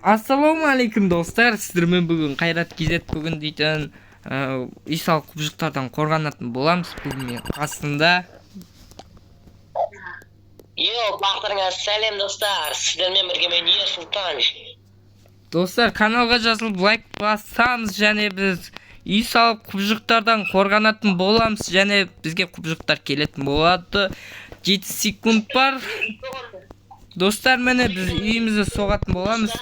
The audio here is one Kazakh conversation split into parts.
Assalomu alaykum do'stlar, sizlarмен bugun Qayrat Gizet bugun deйтін үй салық құбыжықтардан қорғанатын боламыз. Бүгін мен қасында. Бақтырыңа сәлем достар, сіздермен бірге мен Ерсұлтан. Достар, каналға жазылып лайк бассаңыз, және біз үй салық құбыжықтардан қорғанатын боламыз, және бізге құбыжықтар келетін болады. 7 секунд бар. Достар, мені біз үйімізді соғатын боламыз.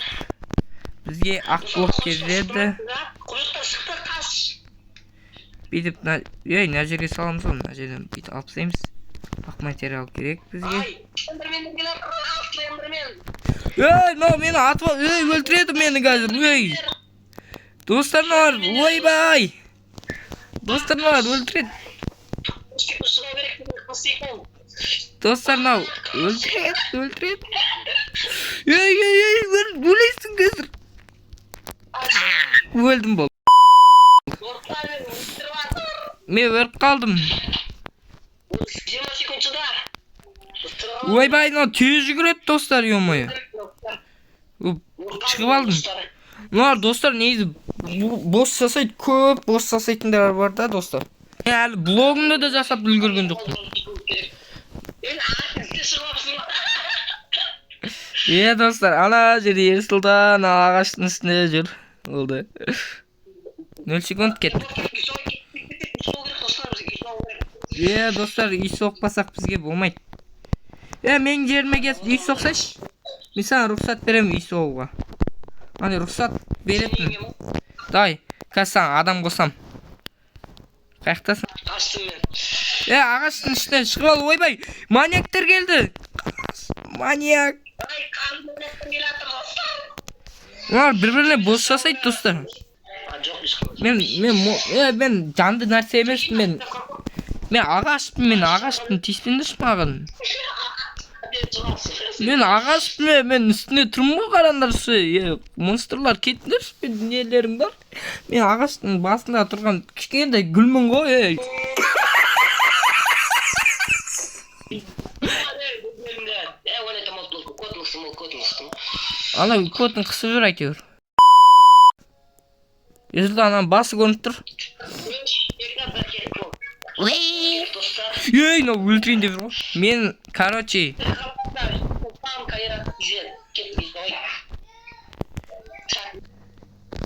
Бізге ақылық келеді. Бүйтіп, мына жерге саламыз ғой, мына жерден бүйтіп алып тастаймыз. Ақ материал керек бізге. Мені атып, өлтіреді мені қазір. Достар, ойбай. Достар, өлтіреді. Достар, өлтіреді. Өлесің қазір. Өлдім бол. Мен өліп қалдым. 20 секунд шыда. Ойбай, тез жүгіреді достар, ё-моё. Шығып алдым. Достар, негізі бос жасайды, көп бос жасайтындар бар да, достар. Мен әлі блогымды да жасап үлгерген жоқпын. Достар, ана жерде Ерсұлтан ағаштың үстінде жүр. Oldu. 0 sekund kettik. Dostlar, үй соқпасақ бізге болмайды. Мен жеріме келіп үй соқсаш, мен саған рұқсат беремін үй соғуға. Аны рұқсат беретін. Дай, қазір саған адам қосам. Қаяқтасың? Қаштым мен. Ағаштың ішінен шығып ал, ойбай. Маньяктар келді. Маньяк. Bir-birine boş жасайды достар. Мен жанды нәрсе емеспін, мен ағашпын, тиіспеңдерші маған. Мен ағашпын, мен үстіне тұрмын қараңдаршы. Монстрлар кетіңдерші, мен дүниелерім бар. Мен ағаштың басында тұрған кішкентай гүлмін ғой. Ана көтін қысып жүр әйтеуір. Ерсұлтан ананың басы көрініп тұр. Өлтірейін деп жүр ғой. Мен, короче.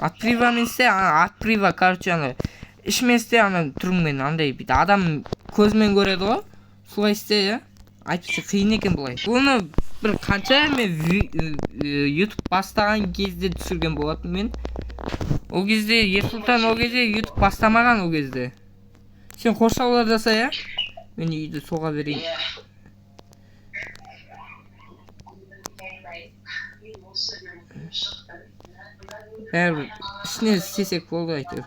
Отприваменсе, отприва, короче, ана. Ішменсте ана түріңмен, андай бейді. Адам көзімен көреді ғой. Солай істе, айтпесе қиын екен бұлай. Бұны бір қанша мен YouTube бастаған кезде түсірген болатын мен. Ол кезде Ерсұлтан ол кезде YouTube бастамаған ол кезде. Сен қоршаулар жаса, мен үйді соға берейін. Бәрі ішіне істесек болды әйтеуір.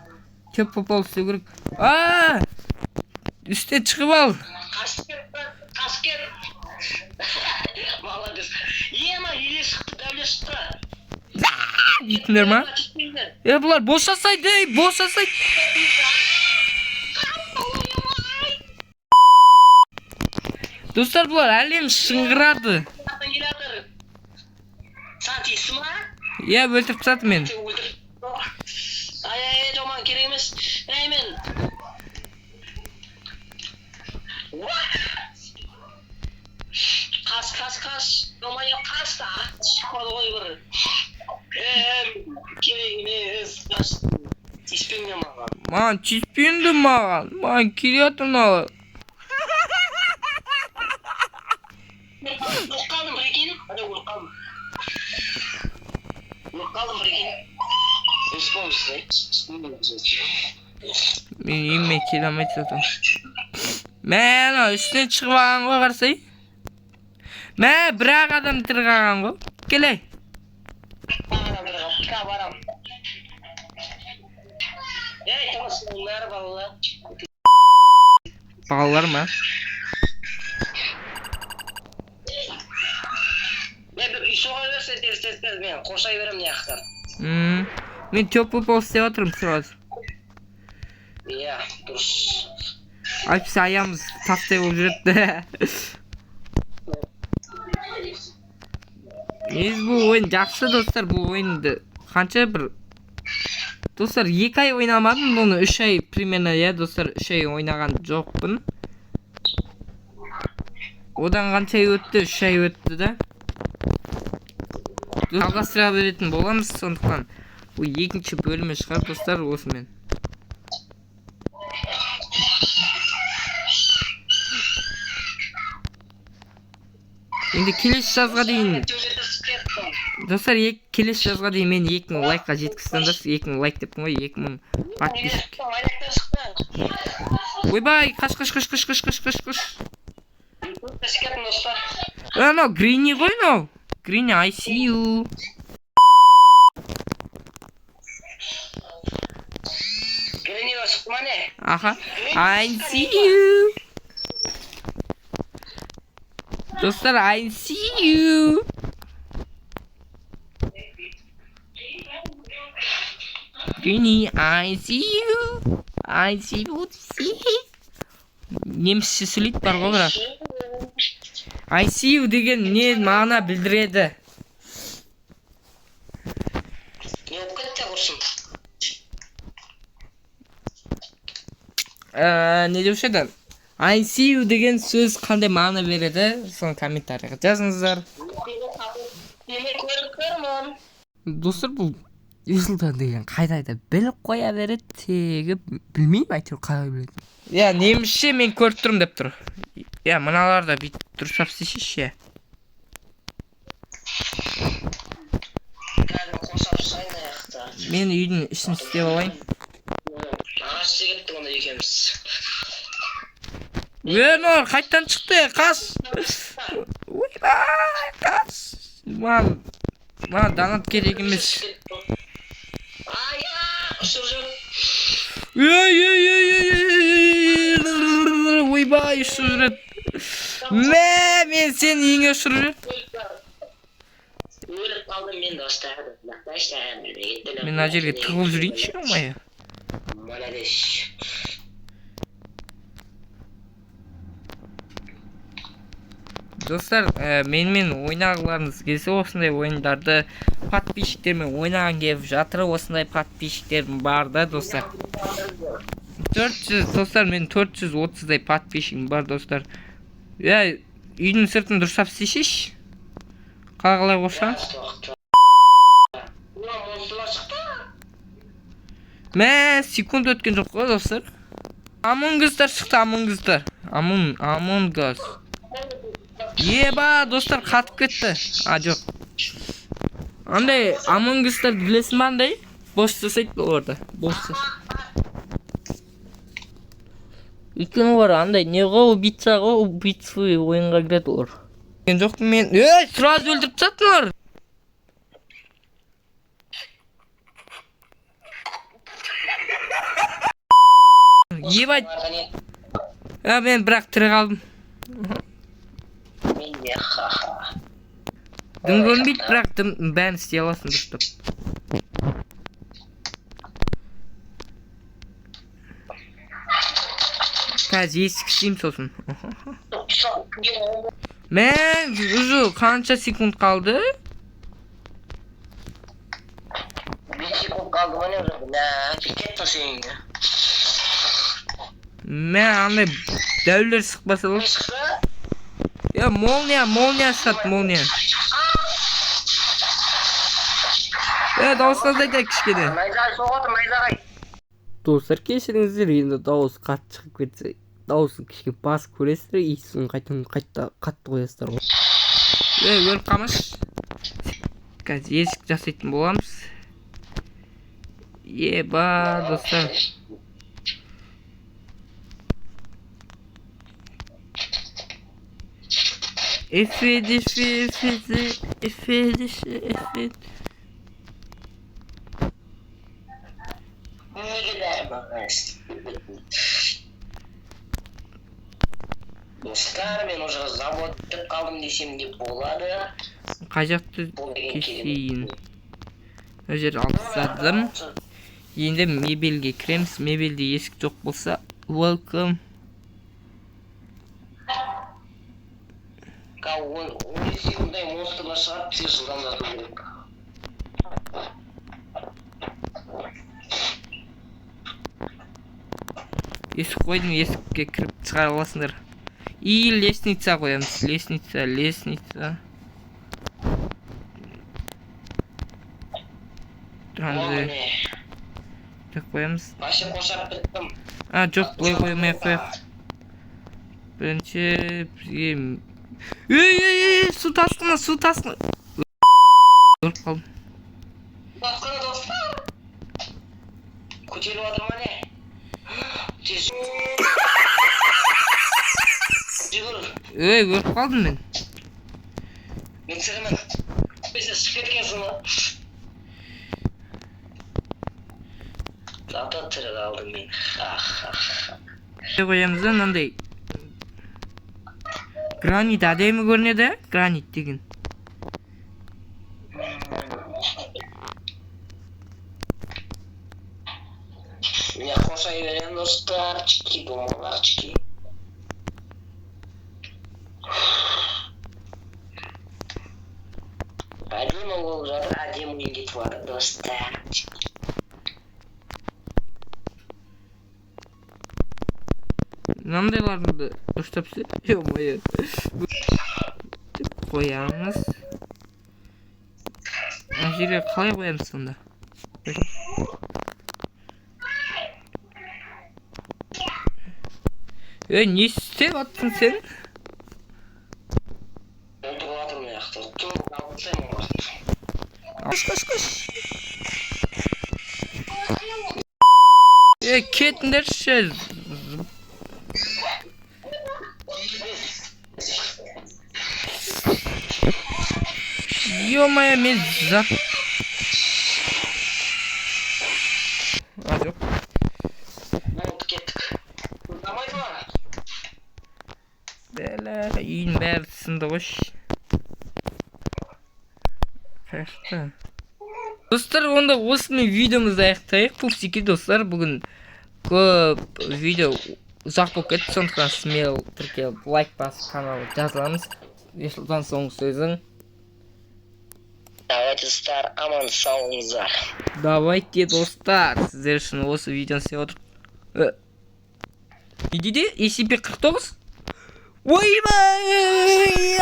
Көп попал істеу керек. Үсте шығып ал. Қашкер. Молодец. Ема, еле шықты, дәуле шықты. Дейтіндер ма? Бұлар бос жасайды, бос жасайды. Достар, бұлар әлем шыңғырады. Саған тиісі ма? Өлтіріп тастады мен. Жаман керек емес. Мен. Қас. Жомайы қас та. Шықпады ғой бір. Керек емес. Тиіспеңдер маған. Маған тиіспеңді маған. Маған келетін мынау. Өліп бір екен. Өліп бір екен. Мен үйіме келемейді жатам. Мен үстінен шығып аған ғой қарсай. Мен бірақ адам тірғаған ғой. Келей. Барам. Таңысың бәрі балалар. Балалар ма? Мен бір үй соға берсе терістесіз мен қошай берем не ақтар. Мен теплый пол істеп отырмын сразу. Дұрыс. Айтпесе аямыз тастай болып жүреді. негизи бул оюн жакшы достор. Бул оюнду канча бир достор 2 ай ойнамадым муну, 3 ай примерно достор, 3 ай ойнаган жокмун. Одан канча ай өттү? 3 ай өттү да. Жалгастыра беретін боламыз, сондықтан бұл екінші бөлімі шығар достар осымен. Енді келесі жазға дейін достар, келесі жазға дейін мен 2000 лайкқа жеткізсеңдер, 2000 лайк деппін ғой, 2000 подписчик. Ойбай, қаш. Анау Грини ғой, анау. Грини, I see you. Грини шықмане. Аха, I see you. Достар, I see you. Грини, I see you. I see you. Немісше сөйлейді бар ғой бірақ. I see you деген не мағына білдіреді? Не болып кетті құрсын? Не деуші еді? I see you деген сөз қандай мағына береді? Соны комментарийға жазыңыздар. Мен көріп көрмін. Достар, бұл Юзылдан деген қайдайда біліп қоя береді, тегі білмеймін әйтеуір қалай біледі. Немісше мен көріп тұрмын деп тұр. Мыналар да бүйтіп дұрыстап істесейші. Мен үйдің ішін істеп алайын. Ағаш кеттік онда екеміз. Нор, қайттан шықты, қаш. Ойбай, қаш. Маған данат керек емес. Ойбай, ұшып жүреді. Мен сен еңе ұшып жүреді. Өліп қалдым мен достардым. Мен ана жерге тығылып жүрейінші, алмайы. Молодец. Достар, менімен ойнағыларыңыз келсе осындай ойындарды подписчиктермен ойнаған келіп жатыр. Осындай подписчиктерім бар да достар. 400 достар, мен 430-дай подписчигім бар достар. Үйдің сыртын дұрыстап істесейші. Қалай қоша? Мә, секунд өткен жоқ қой достар. Among Us'тар шықты, Among Us'тар. Among Us. Еба, достар, қатып кетті. Жоқ. Андай, Among Us'тар білесің ба андай? Бос жасайды бұл орда. Бос жасайды. Өйткені олар андай, не ғой, убийца ғой, убийца ойынға кіреді олар. Жоқ мен, сразу өлдіріп тастады олар. Ебать. Мен бірақ тірі қалдым. Мен де ха-ха. Дым көрінбейді, бірақ бәрін істей аласың дұрыстап. Қазір есік істеймін сосын. Мен уже қанша секунд қалды? 5 секунд қалды ма не уже? Кетті сенге. Мен андай дәулер шықпаса болды. Молния шығады, молния. Дауыс азайды кішкене. Найзағай соғады, найзағай. Достар, кешіріңіздер, енді дауыс қатты шығып кетсе, дауысын кішкене бас көресіздер, иісін қатты қоясыздар ғой. Өліп қалмаш. Қазір есік жасайтын боламыз. Еба, достар. Efedi. Ne gider bakıyorsun? Dostlar, ben уже заводтып қалдым десем де болады. Қай жақты кесейін. Ол жер алып тастадым. Енді мебельге кіреміз. Мебельде есік жоқ болса, welcome. Кау 10 секундтай монстрлар шығады, тез жылдамдатып. Есік қойдым, есікке кіріп шығара аласыңдар. И лестница қоямыз. Лестница. Тұрғанды так қоямыз. Башы қошап біттім. Жоқ, бұлай қоймай қояқ. Бірінші бізге... Су тасқыны! Көріп қалдым. Тасқыны достар! Көтеріп отыр ма не? Жүгір. Көріп қалдым мен. Мен сірімін. Бесі шығып кеткенсің ба? Зато тірі қалдым мен. Қоямыз да, мынандай гранит әдемі көрінеді, гранит деген. Меня қошай берем достарчики, домаларчики. Әдемі болып жатыр, әдемі үйінде бар достарчики. Мынандайларды дұрыстап істе. Ё-моё. Қоямыз. Мына жерге қалай қоямыз сонда? Не істеп аттың сен? Отырып жатырмын яқты. Кім қалғысайым ғой? Қаш. Кетіңдерші. Ё-моё, мен зап... Жоқ. Болды, кеттік. Дамайды ма? Бәлі, үйін бәрі сынды қош. Қайықта. Достар, онда осымен видеомызды аяқтайық. Пупсики достар, бүгін көп видео ұзақ болып кетті, сондықтан смело тіркеліп лайк басып каналға жазыламыз. Ерсұлтан соңғы сөзің. Давайте достар, аман саулыңыздар. Давайте достар, сіздер үшін осы видеоны істеп отыр. Не дейді? SCP-49? Ойбай!